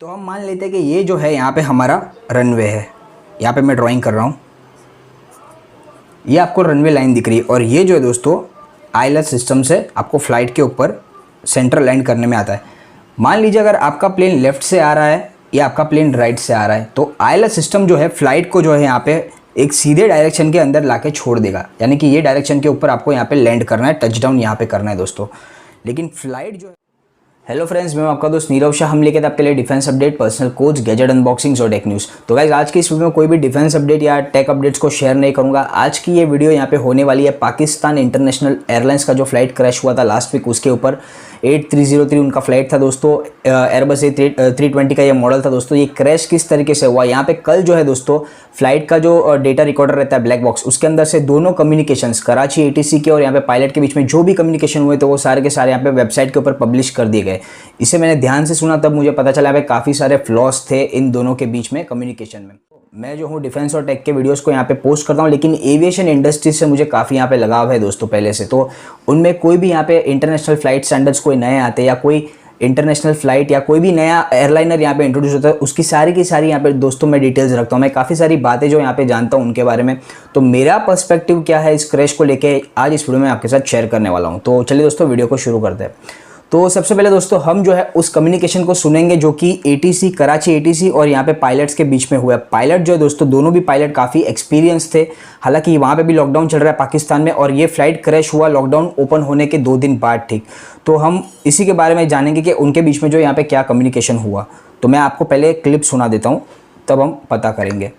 तो हम मान लेते हैं कि ये जो है यहाँ पे हमारा रनवे है। यहाँ पे मैं ड्राइंग कर रहा हूँ, ये आपको रनवे लाइन दिख रही है और ये जो है दोस्तों आईएलएस सिस्टम से आपको फ़्लाइट के ऊपर सेंटर लैंड करने में आता है। मान लीजिए अगर आपका प्लेन लेफ़्ट से आ रहा है या आपका प्लेन राइट से आ रहा है तो आईएलएस सिस्टम जो है फ़्लाइट को जो है यहाँ पे एक सीधे डायरेक्शन के अंदर लाके छोड़ देगा, यानी कि ये डायरेक्शन के ऊपर आपको यहाँ पे लैंड करना है, टच डाउन यहाँ पे करना है दोस्तों। लेकिन फ़्लाइट जो है, हेलो फ्रेंड्स, मैं हूं आपका दोस्त नीरव शाह। हम लेके थे आपके लिए defence update, personal coach, gadget unboxings और टेक न्यूज़। तो गाइस आज की इस वीडियो में कोई भी डिफेंस अपडेट या टेक अपडेट्स को शेयर नहीं करूंगा। आज की ये वीडियो यहाँ पे होने वाली है पाकिस्तान इंटरनेशनल एयरलाइंस का जो फ्लाइट क्रैश हुआ था लास्ट वीक, उसके ऊपर 8303 उनका फ्लाइट था दोस्तों। एयरबस A320 का ये मॉडल था दोस्तों। ये क्रैश किस तरीके से हुआ, यहाँ पे कल जो है दोस्तों फ्लाइट का जो डेटा रिकॉर्डर रहता है ब्लैक बॉक्स, उसके अंदर से दोनों कम्युनिकेशंस कराची एटीसी के और यहाँ पे पायलट के बीच में जो भी कम्युनिकेशन हुए तो वो सारे के सारे यहाँ पे वेबसाइट के ऊपर पब्लिश कर दिए गए। इसे मैंने ध्यान से सुना, तब मुझे पता चला यहाँ पे काफ़ी सारे फ्लॉज थे इन दोनों के बीच में कम्युनिकेशन में। मैं जो हूँ डिफेंस और टेक के वीडियोस को यहाँ पे पोस्ट करता हूँ, लेकिन एविएशन इंडस्ट्री से मुझे काफ़ी यहाँ पे लगाव है दोस्तों पहले से। तो उनमें कोई भी यहाँ पे इंटरनेशनल फ्लाइट स्टैंडर्ड्स कोई नए आते या कोई इंटरनेशनल फ्लाइट या कोई भी नया एयरलाइनर यहाँ पे इंट्रोड्यूस होता है, उसकी सारी की सारी यहाँ पे दोस्तों मैं डिटेल्स रखता हूँ। मैं काफ़ी सारी बातें जो यहाँ पे जानता हूँ उनके बारे में। तो मेरा पर्सपेक्टिव क्या है इस क्रैश को लेके, आज इस वीडियो में आपके साथ शेयर करने वाला हूँ। तो चलिए दोस्तों वीडियो को शुरू करते हैं। तो सबसे पहले दोस्तों हम जो है उस कम्युनिकेशन को सुनेंगे जो कि एटीसी, कराची एटीसी और यहाँ पे पायलट्स के बीच में हुआ है। पायलट जो है दोस्तों, दोनों भी पायलट काफ़ी एक्सपीरियंस थे। हालांकि वहाँ पे भी लॉकडाउन चल रहा है पाकिस्तान में और ये फ्लाइट क्रैश हुआ लॉकडाउन ओपन होने के 2 दिन बाद, ठीक। तो हम इसी के बारे में जानेंगे कि उनके बीच में जो यहाँ पे क्या कम्युनिकेशन हुआ। तो मैं आपको पहले क्लिप सुना देता हूँ, तब हम पता करेंगे।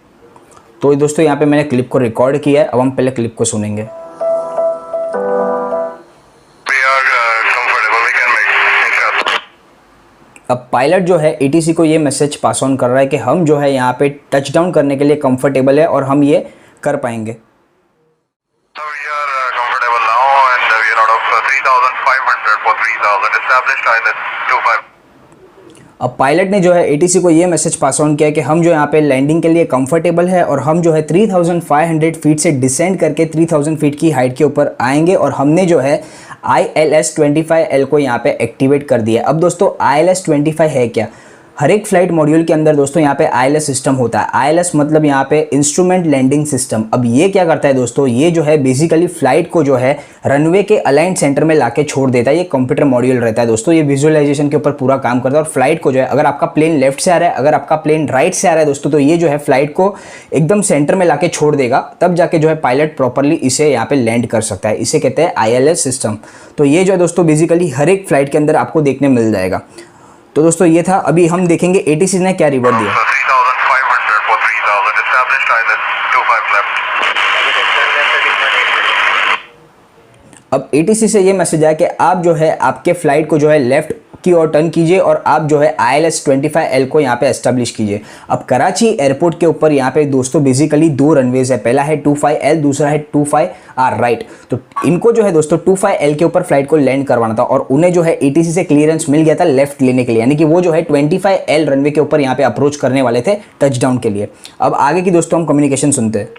तो दोस्तों यहाँ पे मैंने क्लिप को रिकॉर्ड किया है, अब हम पहले क्लिप को सुनेंगे। अब पायलट जो है एटीसी को ये मैसेज पास ऑन कर रहा है कि हम जो है यहाँ पे टच डाउन करने के लिए कंफर्टेबल है और हम ये कर पाएंगे। अब पायलट ने जो है एटीसी को ये मैसेज पास ऑन किया कि हम जो यहाँ पे लैंडिंग के लिए कंफर्टेबल है और हम जो है 3500 फीट से डिसेंड करके 3000 फीट की हाइट के ऊपर आएंगे और हमने जो है ILS-25L को यहाँ पे एक्टिवेट कर दिया। अब दोस्तों ILS-25 है क्या? हर एक फ्लाइट मॉड्यूल के अंदर दोस्तों यहाँ पे ILS सिस्टम होता है। ILS मतलब यहाँ पे इंस्ट्रूमेंट लैंडिंग सिस्टम। अब ये क्या करता है दोस्तों, ये जो है बेसिकली फ्लाइट को जो है रनवे के अलाइंड सेंटर में लाके छोड़ देता है। ये कंप्यूटर मॉड्यूल रहता है दोस्तों, ये विजुअलाइजेशन के ऊपर पूरा काम करता है और फ्लाइट को जो है, अगर आपका प्लेन लेफ्ट से आ रहा है, अगर आपका प्लेन राइट से आ रहा है दोस्तों, तो ये जो है फ्लाइट को एकदम सेंटर में लाके छोड़ देगा, तब जाके जो है पायलट प्रॉपरली इसे यहाँ पे लैंड कर सकता है। इसे कहते हैं ILS सिस्टम। तो ये जो है दोस्तों बेसिकली हर एक फ्लाइट के अंदर आपको देखने मिल जाएगा। तो दोस्तों ये था। अभी हम देखेंगे एटीसी ने क्या रिवर्ट दिया। अब एटीसी से ये मैसेज आया कि आप जो है आपके फ्लाइट को जो है लेफ्ट की ओर टर्न कीजिए और आप जो है ILS-25L को यहाँ पे एस्टेब्लिश कीजिए। अब कराची एयरपोर्ट के ऊपर यहाँ पे दोस्तों बेसिकली 2 रनवेज है, पहला है 25L, दूसरा है 25R राइट। तो इनको जो है दोस्तों 25L के ऊपर फ्लाइट को लैंड करवाना था और उन्हें जो है एटीसी से क्लियरेंस मिल गया था लेफ्ट लेने के लिए, यानी कि वो जो है 25L रनवे के ऊपर यहाँ पे अप्रोच करने वाले थे टच डाउन के लिए। अब आगे की दोस्तों हम कम्युनिकेशन सुनते हैं।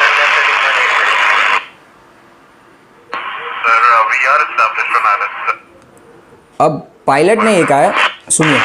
अब पायलट ने ये कहा, सुनिए,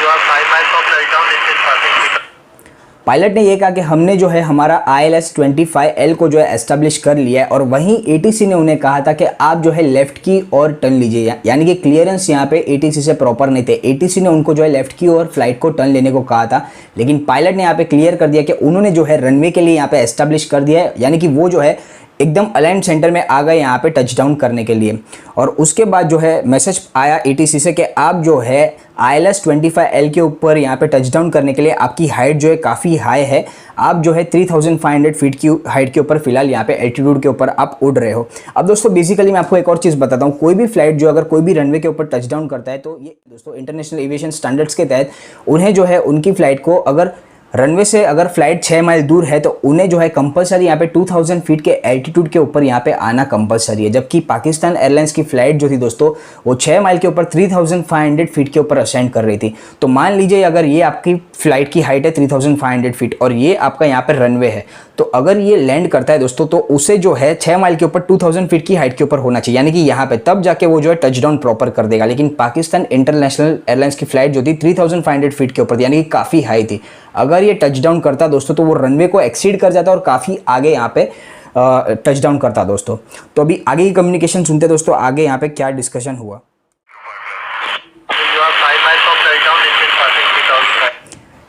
पायलट ने ये कहा कि हमने जो है हमारा ILS-25L को जो है एस्टेब्लिश कर लिया है और वहीं एटीसी ने उन्हें कहा था कि आप जो है लेफ़्ट की ओर टर्न लीजिए, यानी कि क्लियरेंस यहाँ पे एटीसी से प्रॉपर नहीं थे। एटीसी ने उनको जो है लेफ़्ट की ओर फ्लाइट को टर्न लेने को कहा था, लेकिन पायलट ने यहाँ पे क्लियर कर दिया कि उन्होंने जो है रनवे के लिए यहाँ पे एस्टेब्लिश कर दिया है, यानी कि वो जो है एकदम अलाइंड सेंटर में आ गए यहाँ पे टच डाउन करने के लिए। और उसके बाद जो है मैसेज आया एटीसी से कि आप जो है ILS-25L के ऊपर यहाँ पे टच डाउन करने के लिए आपकी हाइट जो है काफ़ी हाई है, आप जो है 3500 फीट की हाइट के ऊपर फिलहाल यहाँ पे एल्टीट्यूड के ऊपर आप उड़ रहे हो। अब दोस्तों बेसिकली मैं आपको एक और चीज़ बताता हूँ, कोई भी फ्लाइट जो अगर कोई भी रनवे के ऊपर टच डाउन करता है तो ये दोस्तों इंटरनेशनल एविएशन स्टैंडर्ड्स के तहत उन्हें जो है उनकी फ्लाइट को अगर रनवे से अगर फ्लाइट 6 माइल दूर है तो उन्हें जो है कंपलसरी यहाँ पे 2000 फीट के एल्टीट्यूड के ऊपर यहाँ पे आना कंपलसरी है। जबकि पाकिस्तान एयरलाइंस की फ्लाइट जो थी दोस्तों वो 6 माइल के ऊपर 3500 फीट के ऊपर असेंड कर रही थी। तो मान लीजिए अगर ये आपकी फ्लाइट की हाइट है 3500 फीट और ये आपका यहाँ पे रनवे है, तो अगर ये लैंड करता है दोस्तों तो उसे जो है 6 माइल के ऊपर 2000 फीट की हाइट के ऊपर होना चाहिए, यानी कि यहाँ पे तब जाके वो जो है टच डाउन प्रॉपर कर देगा। लेकिन पाकिस्तान इंटरनेशनल एयरलाइंस की फ्लाइट जो थी 3500 फीट के ऊपर थी, यानी कि काफ़ी हाई थी। अगर ये टच डाउन करता दोस्तों तो वो रनवे को एक्सीड कर जाता और काफ़ी आगे यहाँ पे टच डाउन करता दोस्तों। तो अभी आगे की कम्युनिकेशन सुनते दोस्तों, आगे यहाँ पे क्या डिस्कशन हुआ।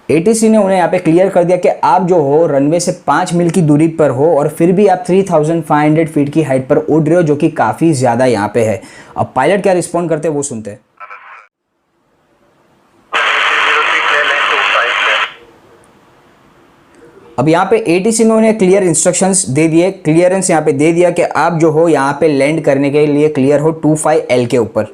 ATC ने उन्हें यहाँ पे क्लियर कर दिया कि आप जो हो रनवे से 5 मील की दूरी पर हो और फिर भी आप 3500 फीट की हाइट पर उड़ रहे हो, जो कि काफ़ी ज़्यादा यहाँ पे है। अब पायलट क्या रिस्पॉन्ड करते हैं वो सुनते हैं। अब यहाँ पे ATC ने उन्हें क्लियर इंस्ट्रक्शंस दे दिए, क्लियरेंस यहाँ पे दे दिया कि आप जो हो यहाँ पे लैंड करने के लिए क्लियर हो 25L के ऊपर।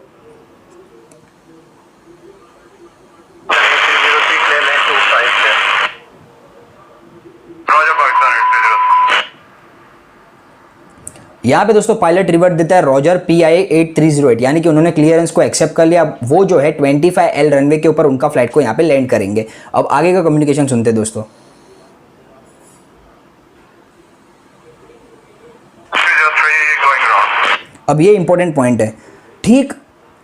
यहाँ पे दोस्तों पायलट रिवर्ट देता है रॉजर PIA 8308, यानी कि उन्होंने क्लियरेंस को एक्सेप्ट कर लिया। वो जो है 25L रनवे के ऊपर उनका फ्लाइट को यहाँ पे लैंड करेंगे। अब आगे का कम्युनिकेशन सुनते हैं दोस्तों। अब ये इंपॉर्टेंट पॉइंट है, ठीक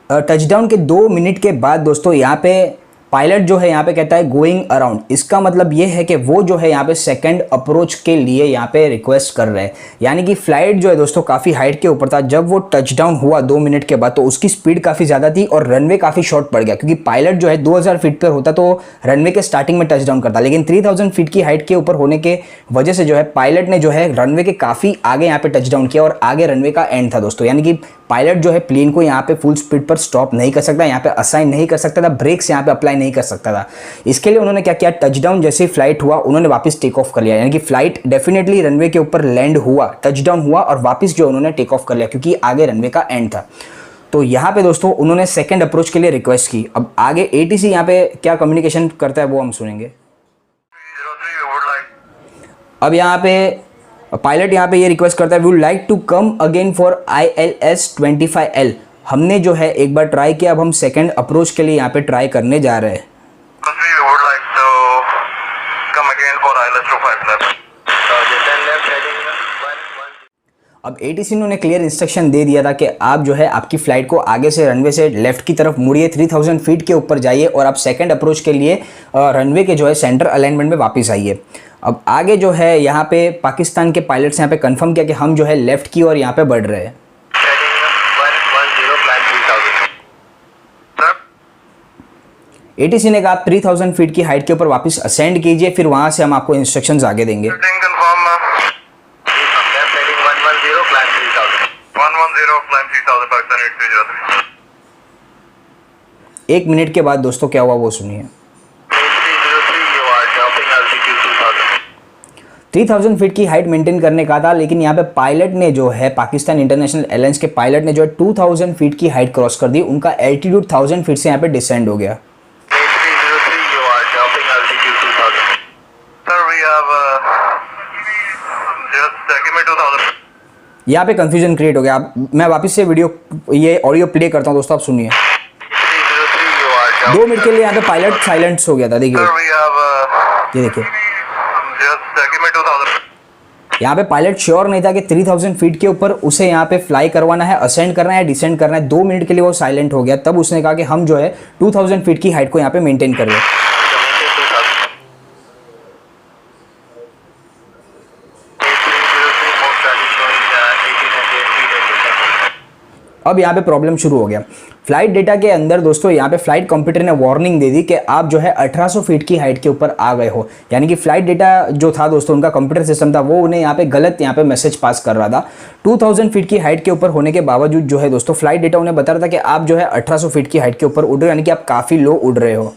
टचडाउन के 2 मिनट के बाद दोस्तों यहाँ पे पायलट जो है यहाँ पे कहता है गोइंग अराउंड। इसका मतलब ये है कि वो जो है यहाँ पे सेकंड अप्रोच के लिए यहाँ पे रिक्वेस्ट कर रहे हैं, यानी कि फ्लाइट जो है दोस्तों काफ़ी हाइट के ऊपर था। जब वो टचडाउन हुआ 2 मिनट के बाद तो उसकी स्पीड काफ़ी ज़्यादा थी और रनवे काफ़ी शॉर्ट पड़ गया, क्योंकि पायलट जो है 2000 फीट पर होता तो रनवे के स्टार्टिंग में टचडाउन करता, लेकिन 3000 फीट की हाइट के ऊपर होने के वजह से जो है पायलट ने जो है रनवे के काफ़ी आगे यहाँ पे टचडाउन किया और आगे रनवे का एंड था दोस्तों। यानी कि पायलट जो है प्लेन को यहाँ पे फुल स्पीड पर स्टॉप नहीं कर सकता, यहाँ पे असाइन नहीं कर सकता था, ब्रेक्स यहाँ पे अप्लाई नहीं कर सकता था। इसके लिए उन्होंने क्या किया, टचडाउन जैसे फ्लाइट हुआ उन्होंने वापस टेक ऑफ कर लिया, यानी कि फ्लाइट डेफिनेटली रनवे के ऊपर लैंड हुआ, टचडाउन हुआ और वापस जो उन्होंने टेक ऑफ कर लिया, क्योंकि आगे रनवे का एंड था। तो यहाँ पे दोस्तों उन्होंने सेकंड अप्रोच के लिए रिक्वेस्ट की। अब आगे ATC यहाँ पे क्या कम्युनिकेशन करता है वो हम सुनेंगे। अब यहाँ पे पायलट यहाँ पे ये रिक्वेस्ट करता है, we would like to come again for ILS 25L। हमने जो है एक बार ट्राई किया, अब हम सेकंड अप्रोच के लिए यहाँ पे ट्राई करने जा रहे हैं। अब ATC ने उन्हें क्लियर इंस्ट्रक्शन दे दिया था कि आप जो है आपकी फ्लाइट को आगे से रनवे से लेफ्ट की तरफ मुड़िए, 3000 फीट के ऊपर जाइए और आप सेकंड अप्रोच के लिए रनवे के जो है सेंटर अलाइनमेंट में वापस आइए। अब आगे जो है यहाँ पे पाकिस्तान के पायलट्स यहाँ पे कंफर्म किया कि हम जो है लेफ्ट की ओर यहाँ पे बढ़ रहे हैं। ATC ने कहा आप 3000 फीट की हाइट के ऊपर वापस असेंड कीजिए, फिर वहाँ से हम आपको इंस्ट्रक्शंस आगे देंगे। 1 मिनट के बाद दोस्तों क्या हुआ वो सुनिए। 3000 फीट की हाइट मेंटेन करने का था, लेकिन यहाँ पे पायलट ने जो है पाकिस्तान इंटरनेशनल एयरलाइंस के पायलट ने जो है 2000 फीट की हाइट क्रॉस कर दी, उनका एल्टीट्यूड 1000 फीट से यहाँ पे डिसेंड हो गया। यहाँ पे कंफ्यूजन क्रिएट हो गया। अब मैं वापस से वीडियो ये ऑडियो प्ले करता हूँ दोस्तों, आप सुनिए। 2 मिनट के लिए यहाँ पे पायलट साइलेंस हो गया था, देखिए ये देखिए। यहाँ पे पायलट श्योर नहीं था कि 3000 फीट के ऊपर उसे यहाँ पे फ्लाई करवाना है, असेंड करना है, डिसेंड करना है। 2 मिनट के लिए वो साइलेंट हो गया, तब उसने कहा कि हम जो है 2000 फीट की हाइट को यहाँ पे मेंटेन कर रहे हैं। अब यहाँ पे प्रॉब्लम शुरू हो गया। फ्लाइट डेटा के अंदर दोस्तों यहाँ पे फ्लाइट कंप्यूटर ने वार्निंग दे दी कि आप जो है 1800 फीट की हाइट के ऊपर आ गए हो, यानी कि फ्लाइट डेटा जो था दोस्तों उनका कंप्यूटर सिस्टम था वो उन्हें यहाँ पे गलत यहाँ पे मैसेज पास कर रहा था। 2000 फीट की हाइट के ऊपर होने के बावजूद जो है दोस्तों फ्लाइट डेटा उन्हें बता रहा था कि आप जो है 1800 फीट की हाइट के ऊपर उड़ रहे हो, यानी कि आप काफ़ी लो उड़ रहे हो।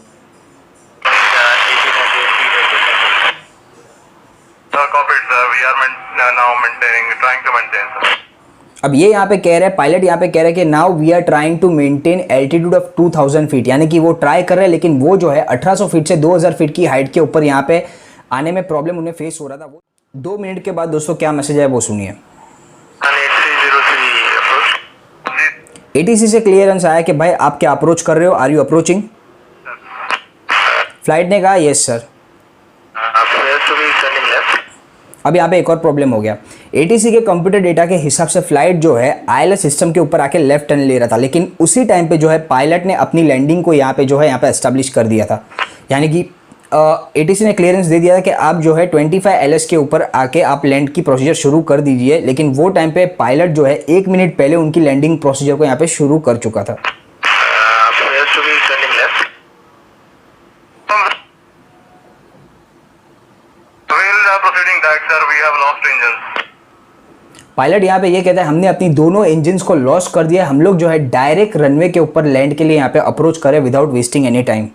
अब ये यहाँ पे कह रहे हैं, पायलट यहाँ पे कह रहे हैं कि now we are trying to maintain altitude of 2000 feet, यानी कि वो ट्राई कर रहे हैं, लेकिन वो जो है 1800 फीट से 2000 फीट की हाइट के ऊपर यहाँ पे आने में प्रॉब्लम उन्हें फेस हो रहा था। वो 2 मिनट के बाद दोस्तों क्या मैसेज है वो सुनिए। ATC से क्लियरेंस आया कि भाई आप क्या अप्रोच कर रहे हो, आर यू अप्रोचिंग? फ्लाइट ने कहा यस सर। अब यहाँ पे एक और प्रॉब्लम हो गया। एटीसी के कंप्यूटर डेटा के हिसाब से फ्लाइट जो है आईएलएस सिस्टम के ऊपर आके लेफ्ट टर्न ले रहा था, लेकिन उसी टाइम पे जो है पायलट ने अपनी लैंडिंग को यहाँ पे एस्टेब्लिश कर दिया था। यानी कि एटीसी ने क्लियरेंस दे दिया था कि आप जो है 25 LS के ऊपर आके आप लैंड की प्रोसीजर शुरू कर दीजिए, लेकिन वो टाइम पे पायलट जो है 1 मिनट पहले उनकी लैंडिंग प्रोसीजर को यहाँ पे शुरू कर चुका था। पायलट यहाँ पे ये कहता है हमने अपनी दोनों इंजन्स को लॉस कर दिया, हम लोग जो है डायरेक्ट रनवे के ऊपर लैंड के लिए यहाँ पे अप्रोच करें विदाउट वेस्टिंग एनी टाइम।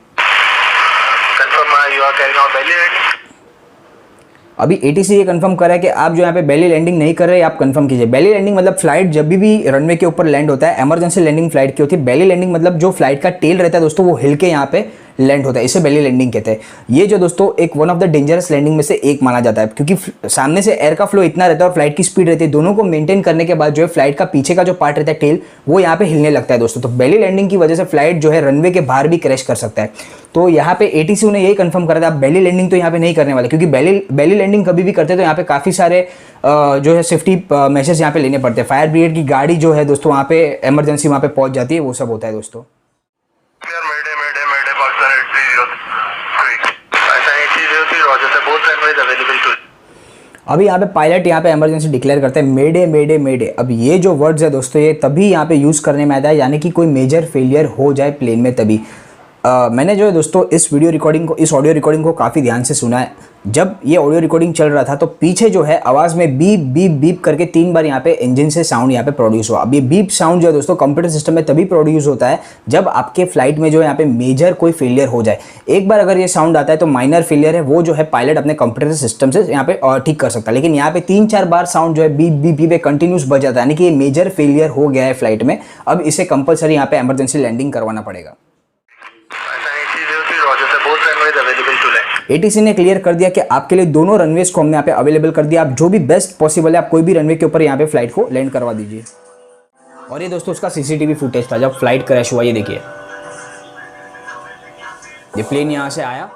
अभी एटीसी ये कंफर्म कर रहा है कि आप जो यहाँ पे बेली लैंडिंग नहीं कर रहे, आप कंफर्म कीजिए। बेली लैंडिंग मतलब फ्लाइट जब भी रनवे के ऊपर लैंड होता है, इमरजेंसी लैंडिंग फ्लाइट की होती है। बेली लैंडिंग मतलब जो फ्लाइट का टेल रहता है दोस्तों वो हिल के यहाँ पे लैंड होता है, इसे बेली लैंडिंग कहते हैं। ये जो दोस्तों एक one of the dangerous landing में से एक माना जाता है, क्योंकि सामने से एयर का फ्लो इतना रहता है और फ्लाइट की स्पीड रहती है, दोनों को मेंटेन करने के बाद जो है फ्लाइट का पीछे का जो पार्ट रहता है टेल वो यहाँ पे हिलने लगता है दोस्तों। तो बेली लैंडिंग की वजह से फ्लाइट जो है रनवे के बाहर भी क्रैश कर सकता है। तो यहाँ पे एटीसी ने यही कंफर्म करा था, आप बेली लैंडिंग तो यहाँ पे नहीं करने वाले, क्योंकि बेली लैंडिंग कभी भी करते हैं तो यहाँ पे काफ़ी सारे जो है सेफ्टी मेजर्स यहाँ पे लेने पड़ते हैं। फायर ब्रिगेड की गाड़ी जो है दोस्तों वहाँ पे इमरजेंसी वहाँ पे पहुँच जाती है, वो सब होता है दोस्तों। अभी यहाँ पे पायलट यहाँ पे इमरजेंसी डिक्लेयर करते हैं मेडे मेडे मेडे। अब ये जो वर्ड्स है दोस्तों ये तभी यहाँ पे यूज़ करने में आता है, यानी कि कोई मेजर फेलियर हो जाए प्लेन में तभी। मैंने जो है दोस्तों इस ऑडियो रिकॉर्डिंग को काफ़ी ध्यान से सुना है। जब ये ऑडियो रिकॉर्डिंग चल रहा था तो पीछे जो है आवाज़ में बीप बीप बीप करके 3 बार यहाँ पे इंजन से साउंड यहाँ पे प्रोड्यूस हुआ। अब ये बीप साउंड जो है दोस्तों कंप्यूटर सिस्टम में तभी प्रोड्यूस होता है जब आपके फ्लाइट में जो है यहाँ पे मेजर कोई फेलियर हो जाए। एक बार अगर ये साउंड आता है तो माइनर फेलियर है, वो जो है पायलट अपने कंप्यूटर सिस्टम से यहाँ पे ठीक कर सकता है। लेकिन यहाँ पे 3-4 बार साउंड जो है बीप बीप बीप कंटिन्यूस बज जाता है, यानी कि ये मेजर फेलियर हो गया है फ्लाइट में। अब इसे कंपलसरी यहाँ पे इमरजेंसी लैंडिंग करवाना पड़ेगा। एटीसी ने क्लियर कर दिया कि आपके लिए दोनों रनवेज को हमने यहाँ पे अवेलेबल कर दिया, आप जो भी बेस्ट पॉसिबल है आप कोई भी रनवे के ऊपर यहाँ पे फ्लाइट को लैंड करवा दीजिए। और ये दोस्तों उसका सीसीटीवी फुटेज था जब फ्लाइट क्रैश हुआ। ये देखिए ये प्लेन यहाँ से आया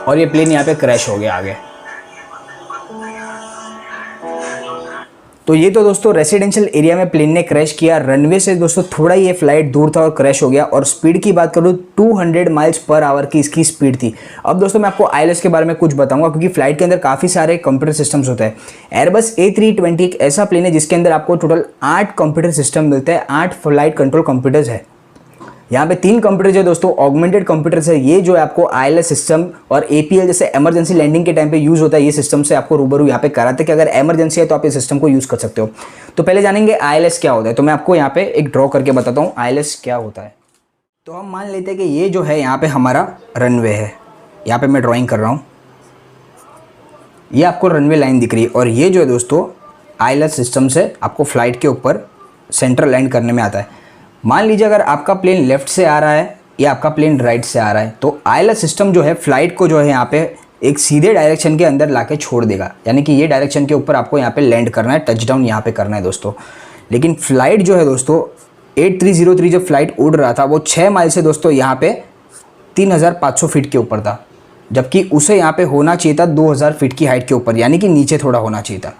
और ये प्लेन यहाँ पे क्रैश हो गया आगे। तो ये तो दोस्तों रेसिडेंशियल एरिया में प्लेन ने क्रैश किया, रनवे से दोस्तों थोड़ा ये फ्लाइट दूर था और क्रैश हो गया। और स्पीड की बात करूँ 200 माइल्स पर आवर की इसकी स्पीड थी। अब दोस्तों मैं आपको आईएलएस के बारे में कुछ बताऊंगा, क्योंकि फ्लाइट के अंदर काफ़ी सारे कंप्यूटर सिस्टम्स होते हैं। एयरबस A320 एक ऐसा प्लेन है जिसके अंदर आपको टोटल 8 कंप्यूटर सिस्टम मिलते हैं, 8 फ्लाइट कंट्रोल कंप्यूटर्स है। यहाँ पे 3 कंप्यूटर है दोस्तों ऑगमेंटेड कंप्यूटर्स है। ये जो है आपको आईएलएस सिस्टम और APL जैसे इमरजेंसी लैंडिंग के टाइम पे यूज़ होता है, ये सिस्टम से आपको रूबरू यहाँ पे कराते हैं कि अगर इमरजेंसी है तो आप इस सिस्टम को यूज़ कर सकते हो। तो पहले जानेंगे आईएलएस क्या होता है। तो मैं आपको यहाँ पे एक ड्रॉ करके बताता हूँ आईएलएस क्या होता है। तो हम मान लेते हैं कि ये जो है यहाँ पे हमारा रनवे है, यहाँ पे मैं ड्रॉइंग कर रहा हूँ, ये आपको रनवे लाइन दिख रही है। और ये जो है दोस्तों आईएलएस सिस्टम से आपको फ्लाइट के ऊपर सेंटर लैंड करने में आता है। मान लीजिए अगर आपका प्लेन लेफ्ट से आ रहा है या आपका प्लेन राइट से आ रहा है, तो आईएलएस सिस्टम जो है फ्लाइट को जो है यहाँ पे एक सीधे डायरेक्शन के अंदर लाके छोड़ देगा, यानी कि ये डायरेक्शन के ऊपर आपको यहाँ पे लैंड करना है, टचडाउन यहाँ पे करना है दोस्तों। लेकिन फ्लाइट जो है दोस्तों 8303 जब फ्लाइट उड़ रहा था वो 6 माइल से दोस्तों यहाँ पे 3500 फीट के ऊपर था, जबकि उसे यहाँ पे होना चाहिए था 2000 फीट की हाइट के ऊपर, यानी कि नीचे थोड़ा होना चाहिए था।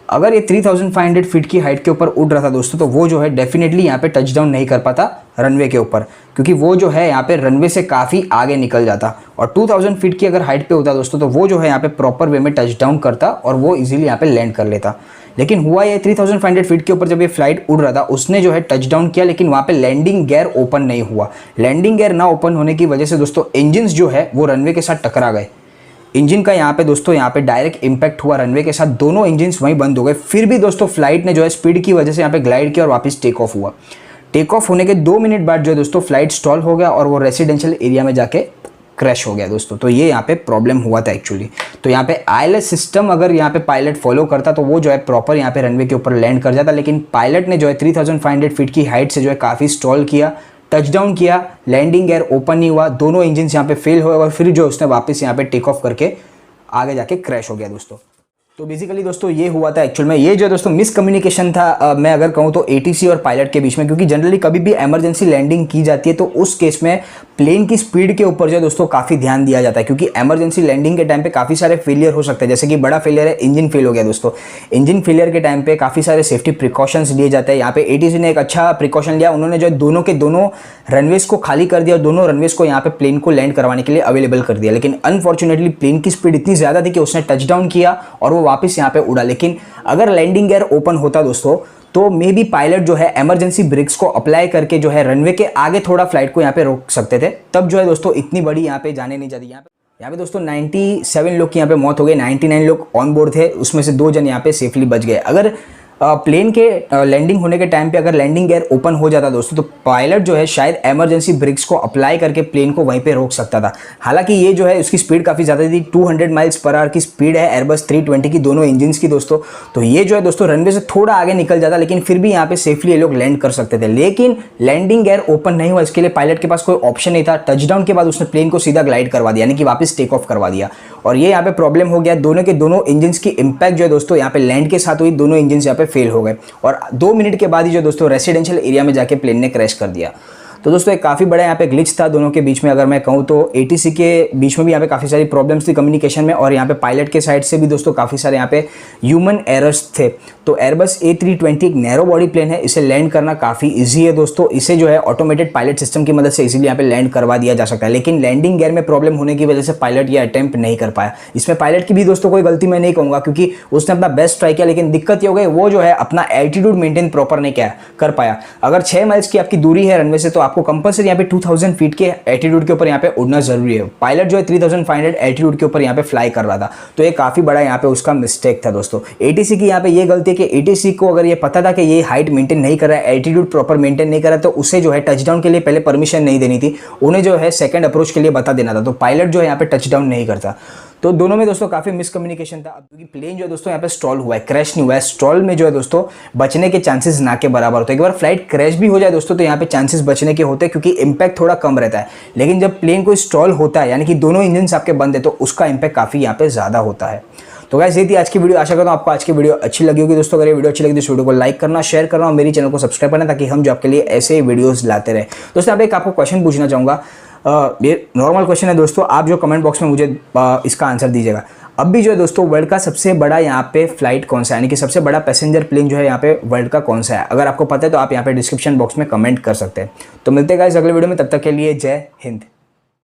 अगर ये 3500 फीट की हाइट के ऊपर उड़ रहा था दोस्तों तो वो जो है डेफिनेटली यहाँ पे टचडाउन नहीं कर पाता रनवे के ऊपर, क्योंकि वो जो है यहाँ पे रनवे से काफ़ी आगे निकल जाता। और 2000 फीट की अगर हाइट पे होता दोस्तों तो वो जो है यहाँ पे प्रॉपर वे में टचडाउन करता और वो इजीली यहाँ पे लैंड कर लेता। लेकिन हुआ ये 3500 फीट के ऊपर जब ये फ्लाइट उड़ रहा था उसने जो है टचडाउन किया, लेकिन वहाँ पे लैंडिंग गियर ओपन नहीं हुआ। लैंडिंग गियर ना ओपन होने की वजह से दोस्तों इंजन्स जो है वो रनवे के साथ टकरा गए। इंजन का यहाँ पे दोस्तों यहाँ पे डायरेक्ट इंपैक्ट हुआ रनवे के साथ, दोनों इंजन्स वहीं बंद हो गए। फिर भी दोस्तों फ्लाइट ने जो है स्पीड की वजह से यहाँ पे ग्लाइड किया और वापस टेक ऑफ हुआ। टेक ऑफ होने के 2 मिनट बाद जो है दोस्तों फ्लाइट स्टॉल हो गया और वो रेसिडेंशियल एरिया में जाके क्रैश हो गया दोस्तों। तो ये यहाँ पे प्रॉब्लम हुआ था एक्चुअली। तो यहाँ पे आईएलएस सिस्टम अगर यहाँ पे पायलट फॉलो करता तो वो जो है प्रॉपर यहाँ पे रनवे के ऊपर लैंड कर जाता, लेकिन पायलट ने जो है 3500 फीट की हाइट से जो है काफ़ी स्टॉल किया, टचडाउन किया, लैंडिंग गियर ओपन नहीं हुआ, दोनों इंजन यहाँ पे फेल हुए और फिर जो उसने वापस यहाँ पे टेक ऑफ करके आगे जाके क्रैश हो गया दोस्तों। तो बेसिकली दोस्तों ये हुआ था एक्चुअल में, ये जो दोस्तों मिसकम्युनिकेशन था मैं अगर कहूँ तो एटीसी और पायलट के बीच में, क्योंकि जनरली कभी भी इमरजेंसी लैंडिंग की जाती है तो उस केस में प्लेन की स्पीड के ऊपर जो दोस्तों काफ़ी ध्यान दिया जाता है, क्योंकि इमरजेंसी लैंडिंग के टाइम पे काफ़ी सारे फेलियर हो सकते हैं। जैसे कि बड़ा फेलियर है, इंजन फेल हो गया दोस्तों, इंजन फेलियर के टाइम पे काफ़ी सारे सेफ्टी प्रिकॉशंस लिए जाते हैं। यहाँ पे एटीसी ने एक अच्छा प्रिकॉशन लिया, उन्होंने जो दोनों के दोनों रनवेज को खाली कर दिया और दोनों रनवेज को यहाँ पे प्लेन को लैंड करवाने के लिए अवेलेबल कर दिया। लेकिन अनफॉर्चुनेटली प्लेन की स्पीड इतनी ज़्यादा थी कि उसने टचडाउन किया और वो वापस यहाँ पे उड़ा। लेकिन अगर लैंडिंग गियर ओपन होता दोस्तों तो मे बी पायलट जो है इमरजेंसी ब्रेक्स को अप्लाई करके जो है रनवे के आगे थोड़ा फ्लाइट को यहाँ पे रोक सकते थे, तब जो है दोस्तों इतनी बड़ी यहाँ पे जाने नहीं जाती। यहाँ पे दोस्तों 97 लोग की यहाँ पे मौत हो गई, 99 लोग ऑन बोर्ड थे, उसमें से 2 जन यहाँ पे सेफली बच गए। अगर प्लेन के लैंडिंग होने के टाइम पे अगर लैंडिंग गियर ओपन हो जाता दोस्तों तो पायलट जो है शायद इमरजेंसी ब्रेक्स को अप्लाई करके प्लेन को वहीं पे रोक सकता था। हालांकि ये जो है उसकी स्पीड काफ़ी ज़्यादा थी, 200 माइल्स पर आवर की स्पीड है एयरबस 320 की, दोनों इंजन्स की दोस्तों। तो ये जो है दोस्तों रनवे से थोड़ा आगे निकल जाता, लेकिन फिर भी यहाँ पे सेफली ये लोग लैंड कर सकते थे। लेकिन लैंडिंग गियर ओपन नहीं हुआ, इसके लिए पायलट के पास कोई ऑप्शन नहीं था। टचडाउन के बाद उसने प्लेन को सीधा ग्लाइड करवा दिया, यानी कि वापस टेक ऑफ करवा दिया, और ये यहाँ पे प्रॉब्लम हो गया। दोनों के दोनों इंजन्स की इंपैक्ट जो है दोस्तों यहाँ पे लैंड के साथ हुई, दोनों इंजन्स यहाँ पे फेल हो गए और 2 मिनट के बाद ही जो दोस्तों रेसिडेंशियल एरिया में जाके प्लेन ने क्रैश कर दिया। तो दोस्तों एक काफ़ी बड़ा यहाँ पे ग्लिच था दोनों के बीच में। अगर मैं कहूँ तो एटीसी के बीच में भी यहाँ पे काफ़ी सारी प्रॉब्लम्स थी कम्युनिकेशन में, और यहाँ पे पायलट के साइड से भी दोस्तों काफ़ी सारे यहाँ पे ह्यूमन एरर्स थे। तो एयरबस A320 एक नैरो बॉडी प्लेन है, इसे लैंड करना काफ़ी ईजी है दोस्तों। इसे जो है ऑटोमेटेड पायलट सिस्टम की मदद से इजीली यहाँ पे लैंड करवा दिया जा सकता है, लेकिन लैंडिंग गियर में प्रॉब्लम होने की वजह से पायलट ये अटेम्प्ट नहीं कर पाया। इसमें पायलट की भी दोस्तों कोई गलती मैं नहीं कहूँगा, क्योंकि उसने अपना बेस्ट ट्राई किया, लेकिन दिक्कत ये हो गई वो जो है अपना एल्टीट्यूड मेंटेन प्रॉपर नहीं कर पाया। अगर 6 माइल्स की आपकी दूरी है रनवे से तो आपको कंपल्सरी यहाँ पे 2000 फीट के एल्टीट्यूड के ऊपर यहाँ पे उड़ना जरूरी है। पायलट जो है 3500 एल्टीट्यूड के ऊपर यहाँ पे फ्लाई कर रहा था, तो ये काफ़ी बड़ा यहाँ पे उसका मिस्टेक था दोस्तों। एटीसी की यहाँ पे ये गलती है कि एटीसी को अगर ये पता था कि ये हाइट मेंटेन नहीं कर रहा है, एल्टीट्यूड प्रॉपर मेंटेन नहीं कर रहा है, तो उसे जो है टचडाउन के लिए पहले परमिशन नहीं देनी थी, उन्हें जो है सेकंड अप्रोच के लिए बता देना था। तो पायलट जो है यहाँ पे टचडाउन नहीं करता। तो दोनों में दोस्तों काफ़ी मिसकम्युनिकेशन था। अब क्योंकि प्लेन जो है दोस्तों यहाँ पे स्टॉल हुआ है, क्रैश नहीं हुआ है, स्टॉल में जो है दोस्तों बचने के चांसेस ना के बराबर होते हैं। एक बार फ्लाइट क्रैश भी हो जाए दोस्तों तो यहाँ पे चांसेस बचने के होते हैं, क्योंकि इंपैक्ट थोड़ा कम रहता है। लेकिन जब प्लेन को स्टॉल होता है, यानी कि दोनों इंजन आपके बंद है, तो उसका इंपैक्ट काफ़ी यहाँ पे ज़्यादा होता है। तो गाइस ये थी आज की वीडियो। आशा करता हूँ आपको आज की वीडियो अच्छी लगी होगी दोस्तों। अगर ये वीडियो अच्छी लगी तो इस वीडियो को लाइक करना, शेयर करना और मेरी चैनल को सब्सक्राइब करना, ताकि हम जो आपके लिए ऐसे वीडियोस लाते रहे। दोस्तों अब एक आपको क्वेश्चन पूछना चाहूँगा, ये नॉर्मल क्वेश्चन है दोस्तों, आप जो कमेंट बॉक्स में मुझे इसका आंसर दीजिएगा। अब भी जो है दोस्तों वर्ल्ड का सबसे बड़ा यहाँ पे फ्लाइट कौन सा है, यानी कि सबसे बड़ा पैसेंजर प्लेन जो है यहाँ पे वर्ल्ड का कौन सा है? अगर आपको पता है तो आप यहाँ पे डिस्क्रिप्शन बॉक्स में कमेंट कर सकते हैं। तो मिलते हैं गाइस अगले वीडियो में, तब तक के लिए जय हिंद।